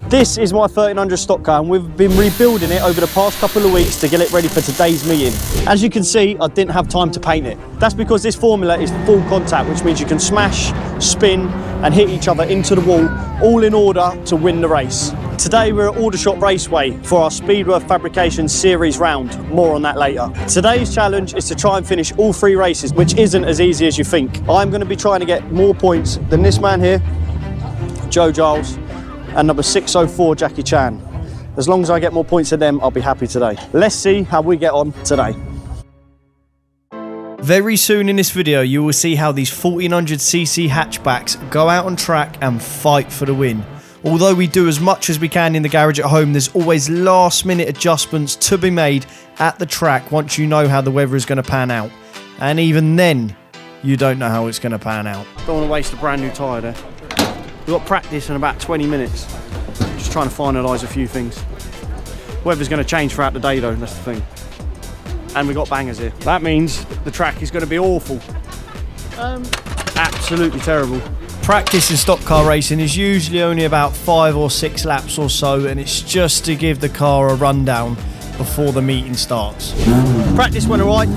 This is my 1300 stock car and we've been rebuilding it over the past couple of weeks to get it ready for today's meeting. As you can see, I didn't have time to paint it. That's because this formula is full contact, which means you can smash, spin and hit each other into the wall, all in order to win the race. Today we're at Aldershot Raceway for our Spedeworth Fabrication Series round. More on that later. Today's challenge is to try and finish all 3 races, which isn't as easy as you think. I'm going to be trying to get more points than this man here, Joe Giles, and number 604 Jackie Chan. As long as I get more points than them, I'll be happy today. Let's see how we get on today. Very soon in this video you will see how these 1400cc hatchbacks go out on track and fight for the win. Although we do as much as we can in the garage at home, there's always last minute adjustments to be made at the track once you know how the weather is going to pan out. And even then, you don't know how it's going to pan out. Don't want to waste a brand new tyre there. We've got practice in about 20 minutes. Just trying to finalise a few things. Weather's going to change throughout the day though, that's the thing. And we've got bangers here. That means the track is going to be awful. Absolutely terrible. Practice in stock car racing is usually only about 5 or 6 laps or so, and it's just to give the car a rundown before the meeting starts. Practice went alright.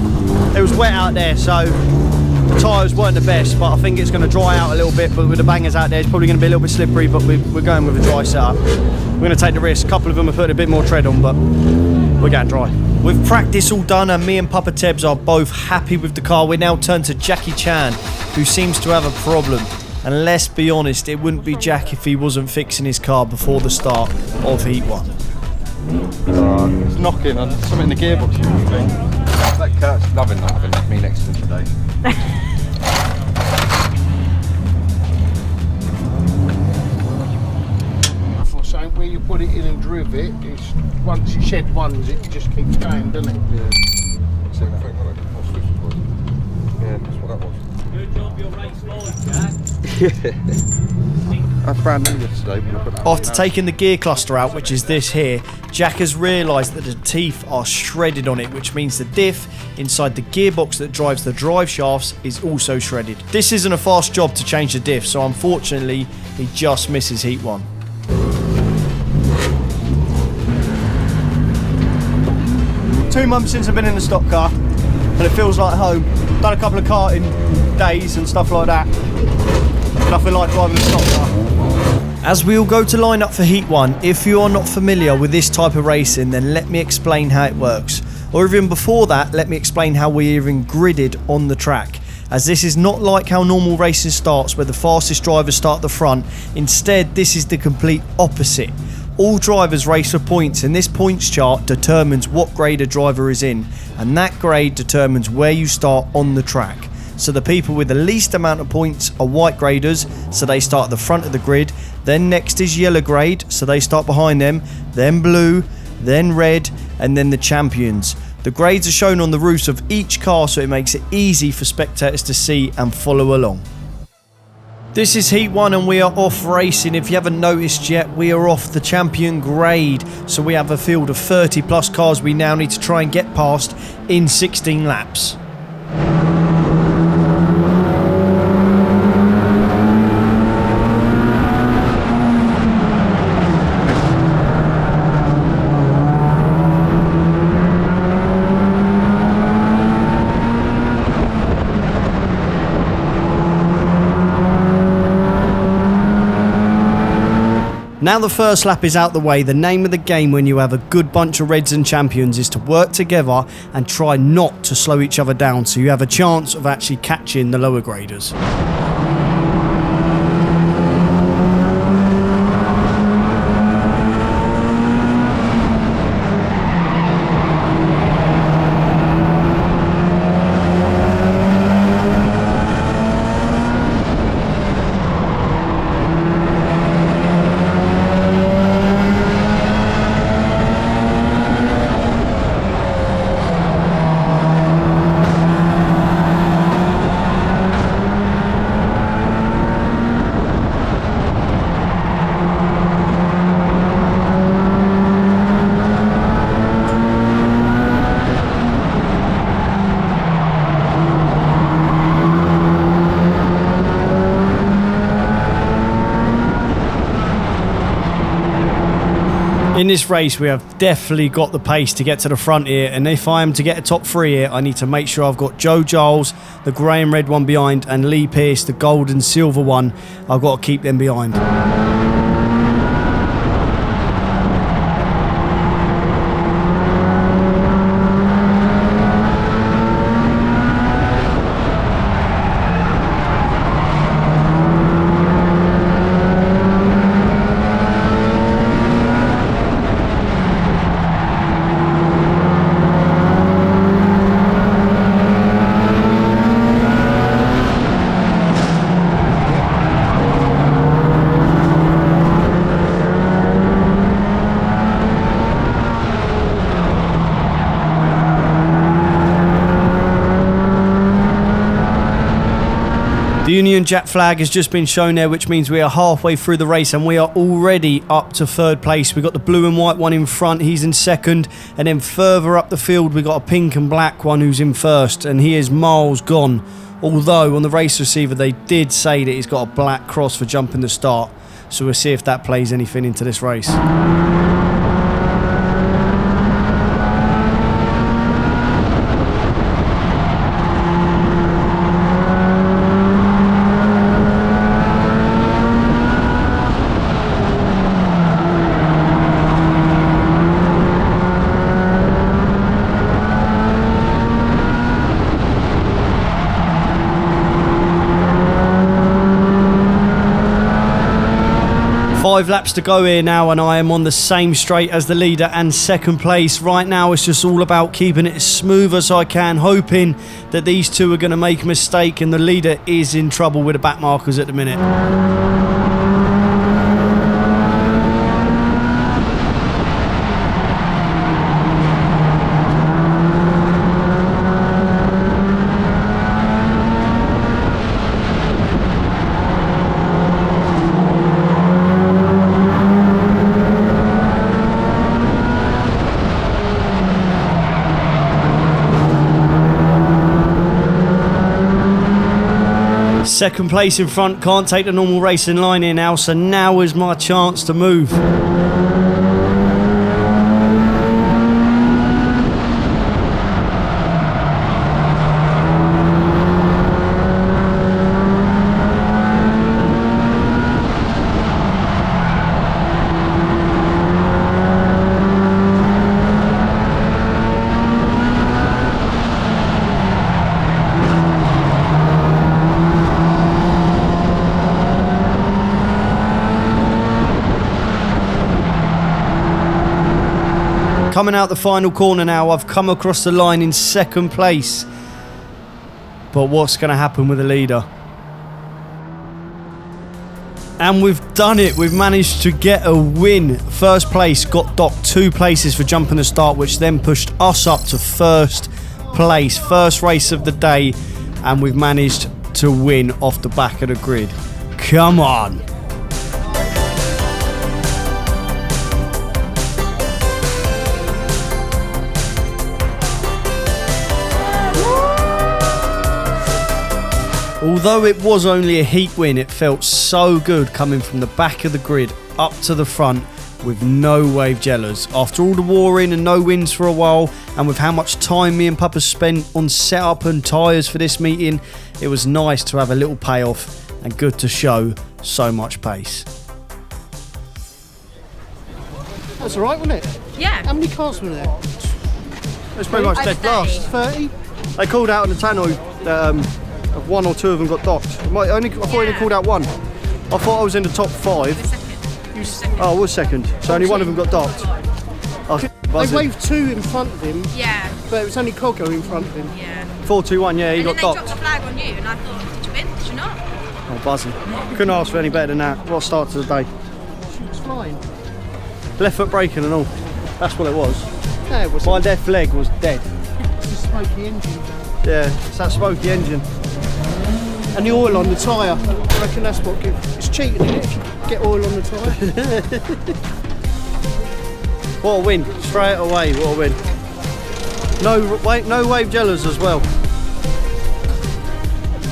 It was wet out there, so the tyres weren't the best, but I think it's going to dry out a little bit. But with the bangers out there, it's probably going to be a little bit slippery, but we're going with a dry setup. We're going to take the risk. A couple of them are putting a bit more tread on, but we're going dry. With practice all done and me and Papa Tebs are both happy with the car, we now turn to Jackie Chan, who seems to have a problem. And let's be honest, it wouldn't be Jack if he wasn't fixing his car before the start of Heat 1. It's knocking on something in the gearbox. That Kurt's loving that, having me next to him today. So where you put it in and drive it, it's once you shed ones, it just keeps going, doesn't it? Yeah. So I think yeah, that's what that was. Good job, your race live, Jack. That's brand new yesterday. After taking the gear cluster out, which is this here, Jack has realised that the teeth are shredded on it, which means the diff inside the gearbox that drives the drive shafts is also shredded. This isn't a fast job to change the diff, so unfortunately he just misses Heat 1. Two months since I've been in the stock car and it feels like home. Done a couple of karting days and stuff like that. Nothing like driving a stock car. As we all go to line up for Heat 1, if you are not familiar with this type of racing, then let me explain how it works. Or even before that, let me explain how we're even gridded on the track. As this is not like how normal racing starts, where the fastest drivers start at the front. Instead, this is the complete opposite. All drivers race for points, and this points chart determines what grade a driver is in, and that grade determines where you start on the track. So the people with the least amount of points are white graders, so they start at the front of the grid. Then next is yellow grade, so they start behind them, then blue, then red, and then the champions. The grades are shown on the roofs of each car, so it makes it easy for spectators to see and follow along. This is Heat 1 and we are off racing. If you haven't noticed yet, we are off the champion grade. So we have a field of 30 plus cars we now need to try and get past in 16 laps. Now the first lap is out the way, the name of the game when you have a good bunch of reds and champions is to work together and try not to slow each other down so you have a chance of actually catching the lower graders. In this race, we have definitely got the pace to get to the front here, and if I am to get a top 3 here, I need to make sure I've got Joe Giles, the grey and red one behind, and Lee Pearce, the gold and silver one. I've got to keep them behind. The Union Jack flag has just been shown there, which means we are halfway through the race and we are already up to 3rd place. We've got the blue and white one in front, he's in 2nd, and then further up the field we've got a pink and black one who's in 1st, and he is miles gone. Although on the race receiver they did say that he's got a black cross for jumping the start, so we'll see if that plays anything into this race. Five laps to go here now, and I am on the same straight as the leader and 2nd place. Right now it's just all about keeping it as smooth as I can, hoping that these two are going to make a mistake, and the leader is in trouble with the back markers at the minute. Second place in front, can't take the normal racing line here now, so now is my chance to move. Coming out the final corner now, I've come across the line in 2nd place. But what's going to happen with the leader? And we've done it. We've managed to get a win. 1st place got docked 2 places for jumping the start, which then pushed us up to 1st place. 1st race of the day, and we've managed to win off the back of the grid. Come on. Although it was only a heat win, it felt so good coming from the back of the grid up to the front with no wave jealers. After all the warring and no wins for a while, and with how much time me and Papa spent on setup and tyres for this meeting, it was nice to have a little payoff and good to show so much pace. That's alright, wasn't it? Yeah. How many cars were there? It's pretty much dead last. 30? They called out on the tannoy that 1 or 2 of them got docked. I thought they called out 1. I thought I was in the top 5. Oh, I was 2nd. So only 1 of them got docked. They waved 2 in front of him. Yeah. But it was only Coggo in front of him. Yeah. 4-2-1, yeah, he got docked. And then they dropped the flag on you, and I thought, did you win? Did you not? Oh, buzzing. Couldn't ask for any better than that. What a start to the day. She was flying. Left foot braking and all. That's what it was. No, it wasn't. My left leg was dead. It's a smoky engine. Yeah, it's that smoky engine. And the oil on the tyre. I reckon that's what gives. It's cheating, isn't it, if you get oil on the tyre? What a win. Straight away, what a win. No wave jealers as well.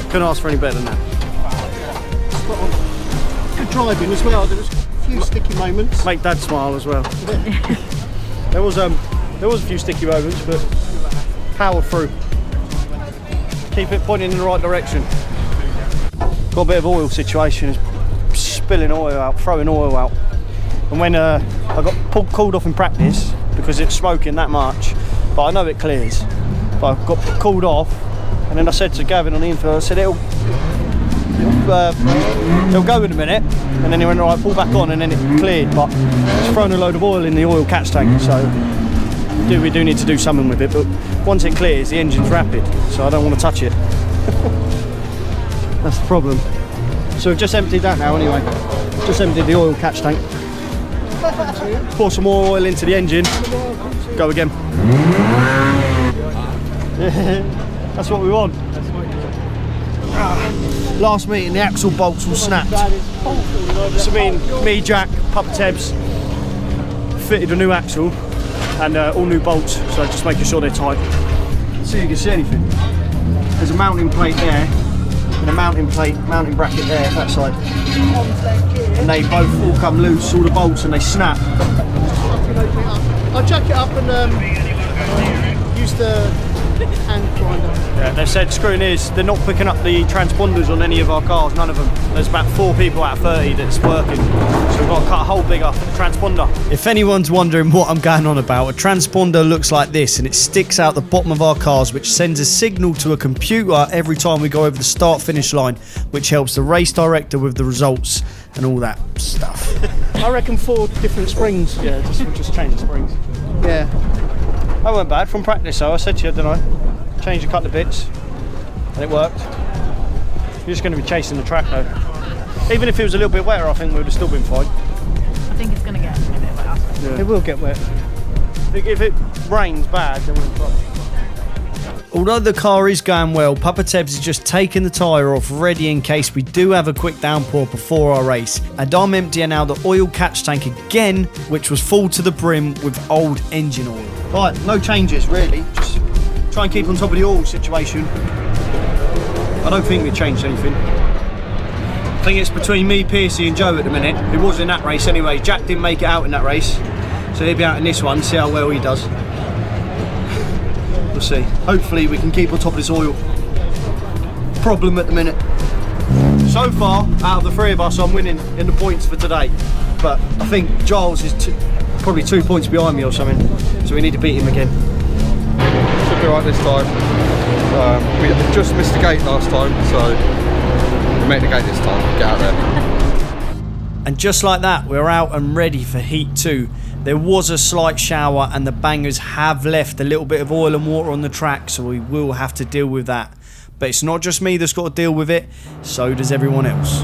Couldn't ask for any better than that. Spot on. Good driving as well. There was a few sticky moments. Make Dad smile as well. there was a few sticky moments, but power through. Keep it pointing in the right direction. Got a bit of oil situation, it's spilling oil out, throwing oil out. And when I got called off in practice because it's smoking that much, but I know it clears. But I got called off, and then I said to Gavin on the infield, I said it'll go in a minute, and then he went, alright, pull back on, and then it cleared, but it's thrown a load of oil in the oil catch tank, so we do need to do something with it, but once it clears, the engine's rapid, so I don't want to touch it. That's the problem. So we've just emptied that now anyway. Just emptied the oil catch tank. Pour some more oil into the engine. Go again. That's what we want. Last meeting, the axle bolts all snapped. So me, Jack, Papa Tebs fitted a new axle and all new bolts, so just making sure they're tight. So you can see anything. There's a mounting plate there and a mounting bracket there, that side. And they both all come loose, all the bolts, and they snap. I'll jack it up and use the hand grinder. Yeah, they said screwing is, they're not picking up the transponders on any of our cars, none of them. There's about 4 people out of 30 that's working. So we've got to cut a hole bigger for the transponder. If anyone's wondering what I'm going on about, a transponder looks like this, and it sticks out the bottom of our cars, which sends a signal to a computer every time we go over the start-finish line, which helps the race director with the results and all that stuff. I reckon 4 different springs. Yeah, just change the springs. Yeah. That weren't bad from practice, though. I said to you, didn't I? Changed a couple of bits, and it worked. You're just going to be chasing the track, though. Even if it was a little bit wetter, I think we would have still been fine. I think it's going to get a bit wetter. Yeah. It will get wet. If it rains bad, then we're in trouble. Although the car is going well, Papa Tebs is just taking the tyre off ready in case we do have a quick downpour before our race. And I'm emptying now the oil catch tank again, which was full to the brim with old engine oil. Right, no changes really, just try and keep on top of the oil situation. I don't think we changed anything. I think it's between me, Piercy and Joe at the minute. It was in that race anyway. Jack didn't make it out in that race, so he'll be out in this one, see how well he does. We'll see. Hopefully we can keep on top of this oil problem at the minute. So far, out of the 3 of us, I'm winning in the points for today. But I think Giles is probably 2 points behind me or something, so we need to beat him again. Should be right this time. We just missed the gate last time, so we'll make the gate this time. Get out there. And just like that, we're out and ready for Heat 2. There was a slight shower and the bangers have left a little bit of oil and water on the track, so we will have to deal with that. But it's not just me that's got to deal with it, so does everyone else.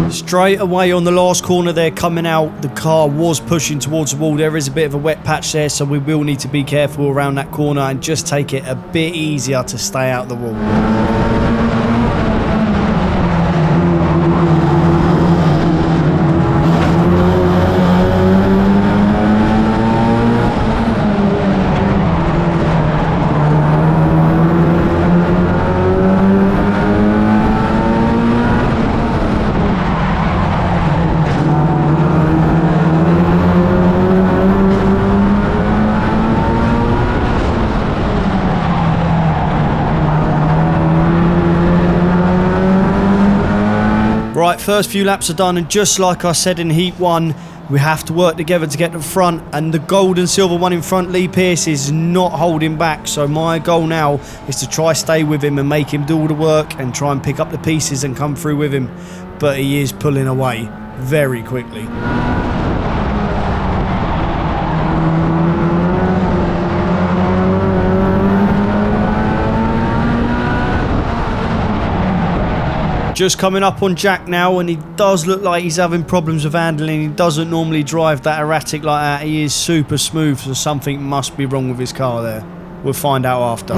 Straight away on the last corner there coming out, the car was pushing towards the wall. There is a bit of a wet patch there, so we will need to be careful around that corner and just take it a bit easier to stay out the wall. Right, first few laps are done, and just like I said in Heat 1, we have to work together to get to the front, and the gold and silver one in front, Lee Pearce, is not holding back, so my goal now is to try stay with him and make him do all the work and try and pick up the pieces and come through with him, but he is pulling away very quickly. Just coming up on Jack now, and he does look like he's having problems with handling. He doesn't normally drive that erratic like that. He is super smooth, so something must be wrong with his car there. We'll find out after.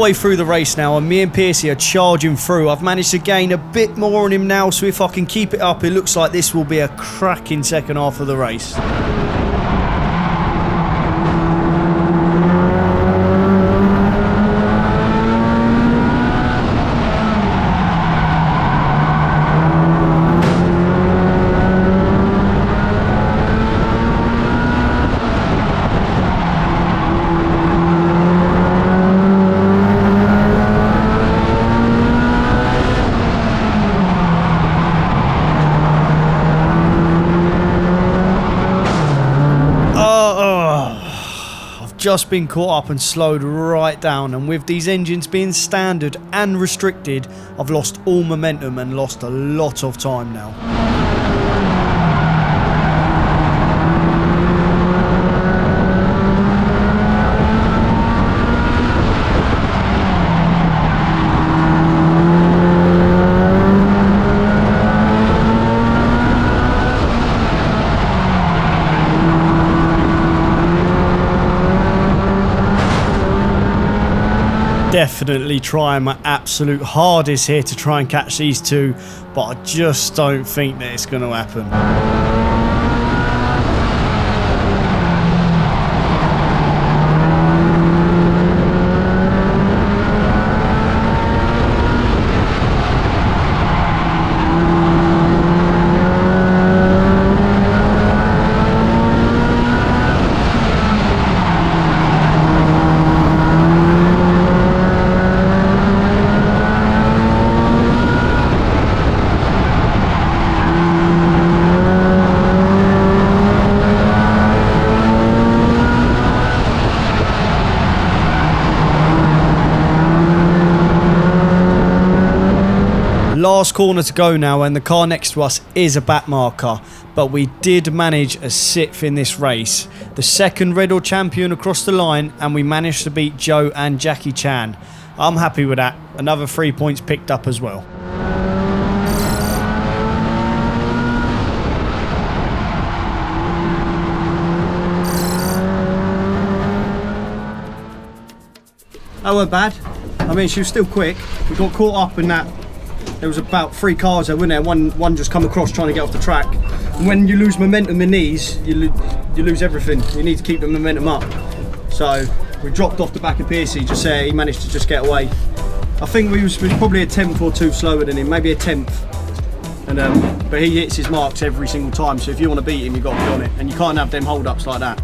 way through the race now, and me and Piercy are charging through. I've managed to gain a bit more on him now, so if I can keep it up, it looks like this will be a cracking second half of the race. Just been caught up and slowed right down, and with these engines being standard and restricted, I've lost all momentum and lost a lot of time now. Definitely trying my absolute hardest here to try and catch these two, but I just don't think that it's going to happen. Last corner to go now, and the car next to us is a back marker, but we did manage a 6th in this race. The second Red Or champion across the line, and we managed to beat Joe and Jackie Chan. I'm happy with that. Another 3 points picked up as well. That weren't bad. I mean, she was still quick. We got caught up in that. There was about 3 cars there, wasn't there? One just come across trying to get off the track. And when you lose momentum in these, you lose everything. You need to keep the momentum up. So we dropped off the back of Piercy, just he managed to just get away. I think we was probably a 10th or 2 slower than him, maybe a 10th. And but he hits his marks every single time, so if you want to beat him, you've got to be on it. And you can't have them hold-ups like that.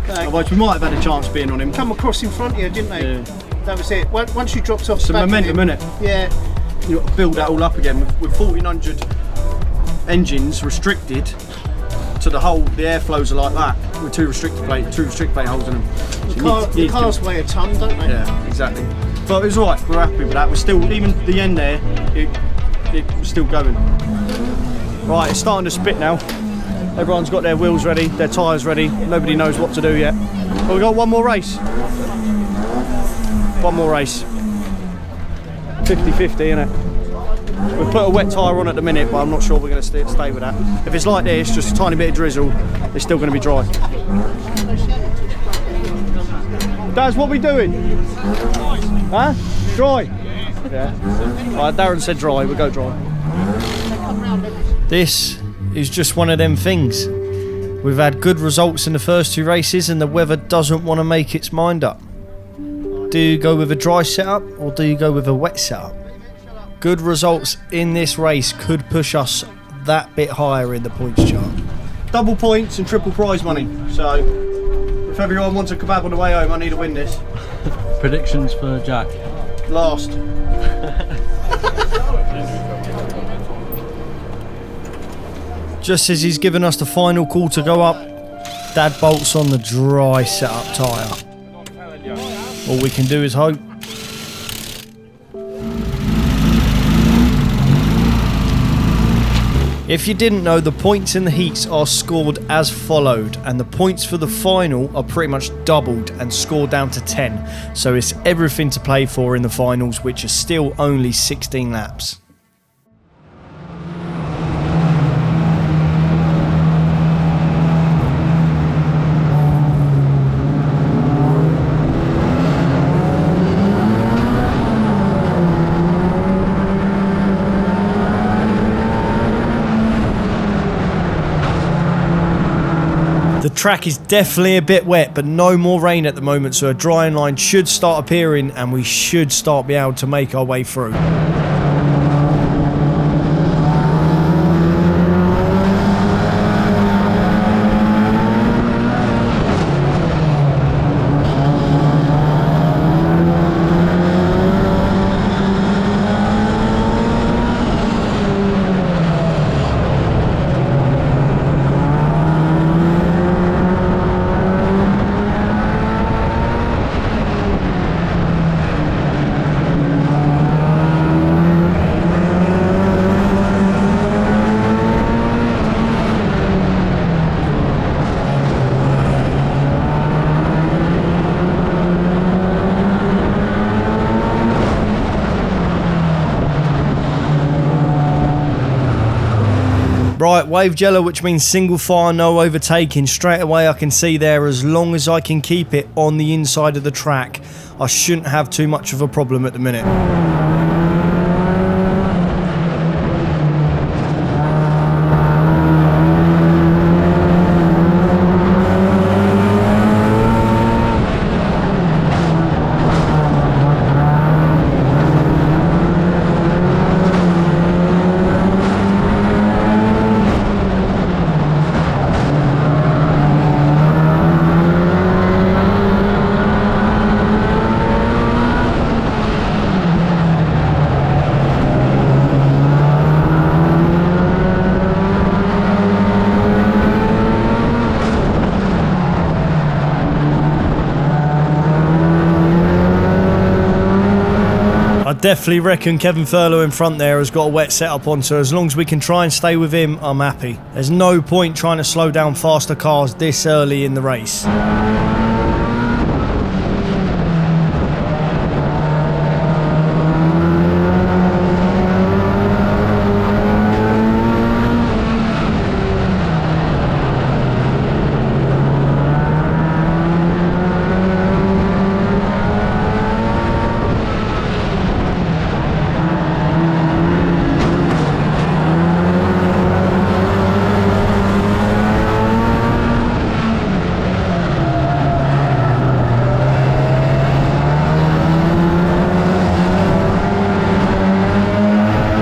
Okay. Otherwise we might have had a chance being on him. Come across in front of you, didn't they? Yeah. That was it. Once you dropped off Some the back momentum, of him, innit? Yeah. You've got to build that all up again with 1400 engines restricted to the airflows are like that with two restrict plate holes in them. So The cars weigh a ton, don't they? Yeah, exactly. But it was alright, we're happy with that. We're still, even the end there, it was still going. Right, it's starting to spit now. Everyone's got their wheels ready, their tyres ready. Nobody knows what to do yet. But we've got one more race. One more race. 50-50, innit? We've put a wet tyre on at the minute, but I'm not sure we're going to stay with that. If it's like this, just a tiny bit of drizzle, it's still going to be dry. Daz, what are we doing? Huh? Dry? Yeah. Alright, Darren said dry, we'll go dry. This is just one of them things. We've had good results in the first 2 races, and the weather doesn't want to make its mind up. Do you go with a dry setup or do you go with a wet setup? Good results in this race could push us that bit higher in the points chart. Double points and triple prize money. So if everyone wants a kebab on the way home, I need to win this. Predictions for Jack? Last. Just as he's given us the final call to go up, Dad bolts on the dry setup tyre. All we can do is hope. If you didn't know, the points in the heats are scored as followed, and the points for the final are pretty much doubled and scored down to 10. So it's everything to play for in the finals, which are still only 16 laps. track is definitely a bit wet, but no more rain at the moment, so a drying line should start appearing and we should start being able to make our way through. Right, wave jello, which means single fire, no overtaking. Straight away I can see there, as long as I can keep it on the inside of the track, I shouldn't have too much of a problem at the minute. Definitely reckon Kevin Furlow in front there has got a wet setup on, so as long as we can try and stay with him, I'm happy. There's no point trying to slow down faster cars this early in the race.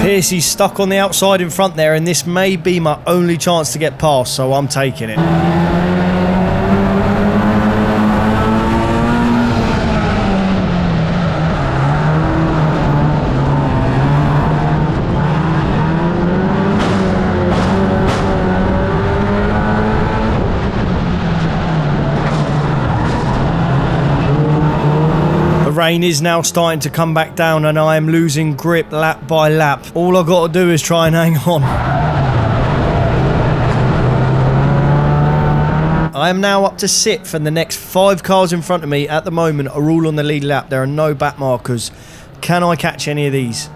Piercy's stuck on the outside in front there, and this may be my only chance to get past, so I'm taking it. Rain is now starting to come back down and I am losing grip lap by lap. All I've got to do is try and hang on. I am now up to 6th and the next 5 cars in front of me at the moment are all on the lead lap. There are no back markers. Can I catch any of these?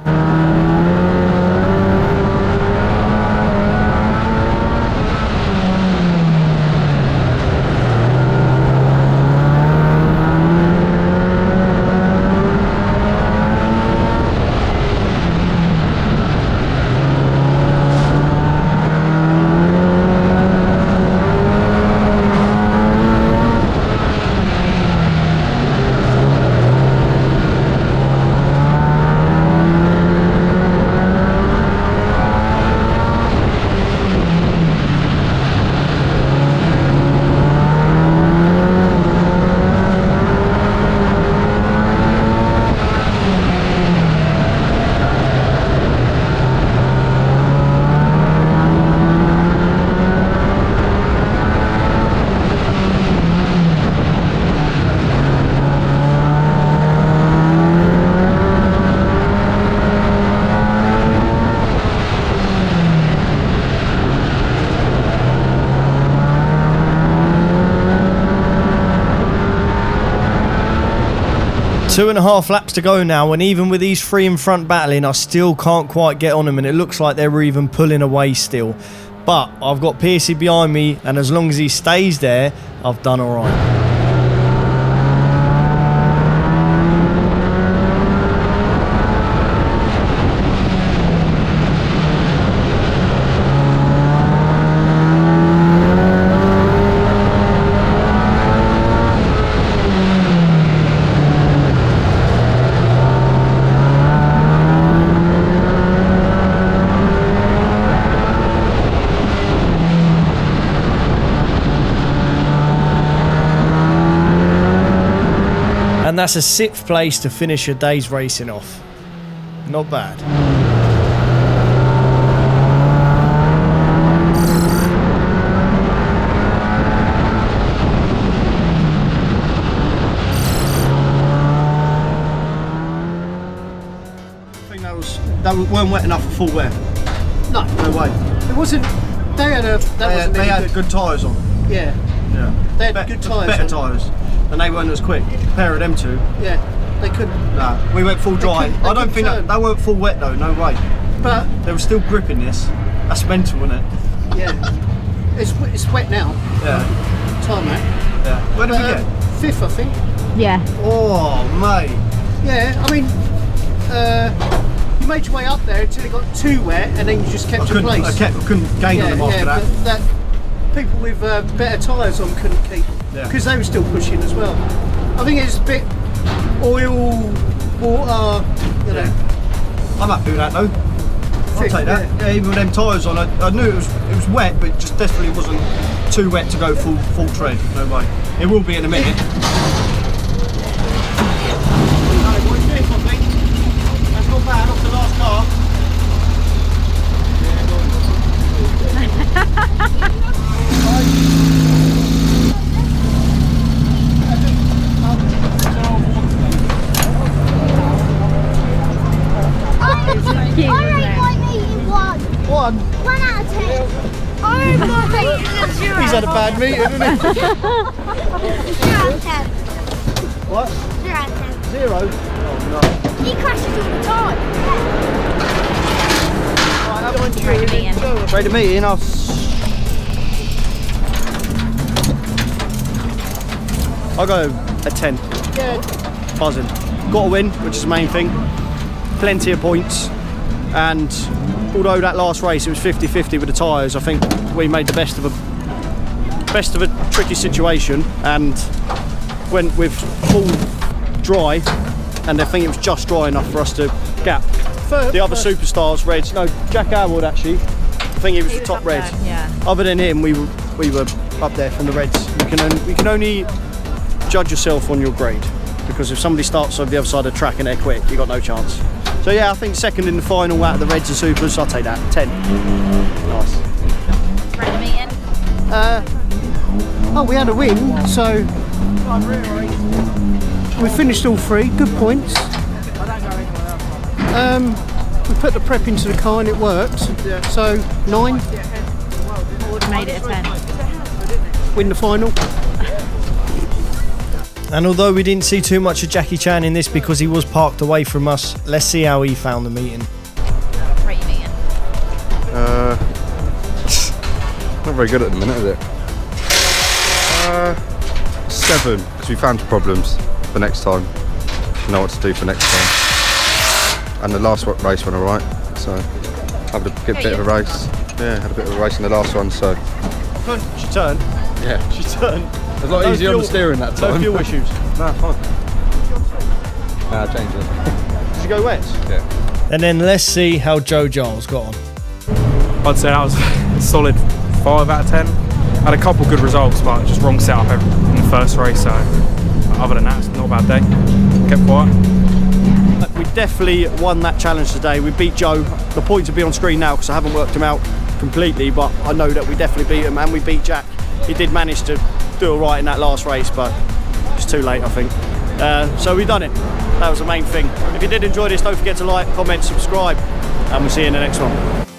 Two and a half laps to go now, and even with these 3 in front battling, I still can't quite get on them, and it looks like they're even pulling away still. But I've got Piercy behind me, and as long as he stays there, I've done all right. And that's a 6th place to finish a day's racing off. Not bad. I think that weren't wet enough for full wear. No, No way. it wasn't. They had a. That wasn't They any had good tyres on. Yeah, Yeah. they had good tyres. Better on. tyres. And they weren't as quick. A pair of them two. Yeah, they couldn't. Nah, we went full dry. couldn't- they I don't think couldn't they weren't full wet though, no way. But They were still gripping this. That's mental, isn't it? yeah, it's wet now. Yeah. Tarmac. Yeah. Where did we get? 5th, I think. Yeah. Oh, mate. Yeah, I mean, you made your way up there until it got too wet, and then you just kept your place. I couldn't gain on them after that. But that people with better tyres on couldn't keep Yeah. because they were still pushing as well. I think it's a bit oil, water, you know. I'm happy with that though. I'll Fifth, take that. Yeah, even with them tyres on, I knew it was wet, but it just definitely wasn't too wet to go full tread. No way. It will be in a minute. That's not bad off the last car. Cute, I wasn't rate it? my meeting 1. 1. 1 out of 10. I rate my meeting a 0. He's had a bad meeting, hasn't he? 0 out of 10. What? 0 out of 10. 0? Oh He crashes all the time. Ready to be in. no. Ready to meet in us. I'll go a 10. Yeah, Buzzing. Got a win, which is the main thing. Plenty of points. And although that last race it was 50-50 with the tyres, I think we made the best of a tricky situation and went with full dry, and I think it was just dry enough for us to gap the other superstars. Reds, no, Jack Howard actually. I think he was the top red. Yeah. Other than him, we were up there from the Reds. We can only judge yourself on your grade, because if somebody starts over the other side of the track and they're quick, you got no chance. So yeah, I think second in the final out of the Reds and Supers, I'll take that. 10. Nice. Ready to be in. oh, we had a win, so we finished all 3. Good points. We put the prep into the car and it worked. So 9. Would have made it a 10. Win the final. And although we didn't see too much of Jackie Chan in this because he was parked away from us, let's see how he found the meeting. Ready to be in. Not very good at the minute, is it? 7, because we found problems for next time. We know what to do for next time. And the last race went alright, so had a good bit of a race. Yeah, had a bit of a race in the last one, so She turned. yeah. She turned. It was a lot No easier on the fuel- steering that time. No fuel issues. Nah, fine. Nah, change it. Did you go wet? Yeah. And then let's see how Joe Giles got on. I'd say that was a solid 5 out of 10. Had a couple good results, but just wrong setup in the first race. So other than that, it's not a bad day. Kept quiet. We definitely won that challenge today. We beat Joe. The points will be on screen now because I haven't worked him out completely, but I know that we definitely beat him, and we beat Jack. He did manage to do all right in that last race, but it's too late, I think. So we've done it. That was the main thing. If you did enjoy this, don't forget to like, comment, subscribe, and we'll see you in the next one.